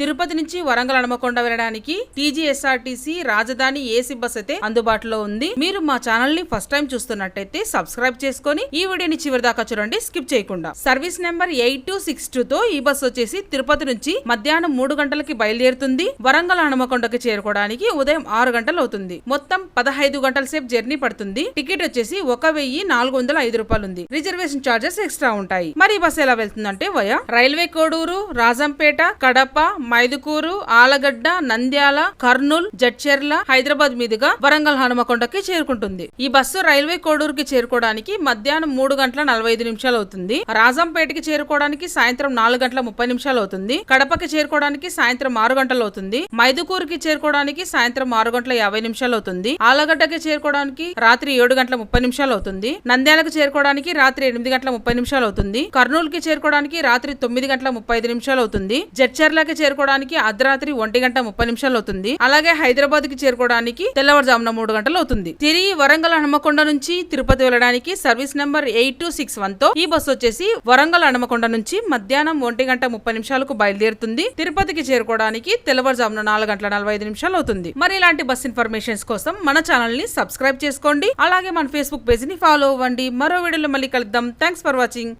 తిరుపతి నుంచి వరంగల్ హనుమకొండ వెళ్ళడానికి టీజీఎస్ఆర్టీసీ రాజధాని ఏసీ బస్ అయితే అందుబాటులో ఉంది. మీరు మా ఛానల్ ని ఫస్ట్ టైం చూస్తున్నట్టయితే సబ్స్క్రైబ్ చేసుకొని ఈ వీడియోని చివరి దాకా చూడండి, స్కిప్ చేయకుండా. సర్వీస్ నెంబర్ 8262 తో ఈ బస్ వచ్చేసి తిరుపతి నుంచి మధ్యాహ్నం 3 గంటలకి బయలుదేరుతుంది. వరంగల్ హనుమకొండకి చేరుకోవడానికి ఉదయం 6 గంటలు అవుతుంది. మొత్తం 15 గంటల సేపు జర్నీ పడుతుంది. టికెట్ వచ్చేసి 1405 రూపాయలు ఉంది. రిజర్వేషన్ చార్జెస్ ఎక్స్ట్రా ఉంటాయి. మరి ఈ బస్ ఎలా వెళ్తుందంటే వయా రైల్వే కోడూరు, రాజంపేట, కడప, మైదుకూరు, ఆలగడ్డ, నంద్యాల, కర్నూల్, జడ్చెర్ల, హైదరాబాద్ మీదుగా వరంగల్ హనుమకొండకి చేరుకుంటుంది. ఈ బస్సు రైల్వే కోడూరుకి చేరుకోవడానికి మధ్యాహ్నం 3 గంటల 45 నిమిషాలు అవుతుంది. రాజంపేటకి చేరుకోవడానికి సాయంత్రం 4 గంటల 30 నిమిషాలు అవుతుంది. కడపకి చేరుకోవడానికి సాయంత్రం 6 గంటలు అవుతుంది. మైదుకూరుకి చేరుకోవడానికి సాయంత్రం 6 గంటల 50 నిమిషాలు అవుతుంది. ఆలగడ్డకి చేరుకోవడానికి రాత్రి 7 గంటల 30 నిమిషాలు అవుతుంది. నంద్యాలకు చేరుకోవడానికి రాత్రి 8 గంటల 30 నిమిషాలు అవుతుంది. కర్నూలు కి చేరుకోవడానికి రాత్రి 9 గంటల 35 నిమిషాలు అవుతుంది. జడ్చెర్లకి చేరుకోవడానికి అర్ధరాత్రి 1 గంట 30 నిమిషాలు అవుతుంది. అలాగే హైదరాబాద్ కి చేరుకోవడానికి తెల్లవారుజామున 3 గంటలు అవుతుంది. తిరిగి వరంగల్ హనుమకొండ నుంచి తిరుపతి వెళ్ళడానికి సర్వీస్ నెంబర్ 8261 తో ఈ బస్సు వచ్చేసి వరంగల్ హనుమకొండ నుంచి మధ్యాహ్నం 1 గంట 30 నిమిషాలకు బయలుదేరుతుంది. తిరుపతికి చేరుకోవడానికి తెల్లవారుజామున 4 గంటల 45 నిమిషాలు అవుతుంది. మరి ఇలాంటి బస్ ఇన్ఫర్మేషన్స్ కోసం మన ఛానల్ ని సబ్స్క్రైబ్ చేసుకోండి. అలాగే మన ఫేస్బుక్ పేజ్ ని ఫాలో అవ్వండి. మరో వీడియోలో మళ్ళీ కలుద్దాం. Thanks for watching.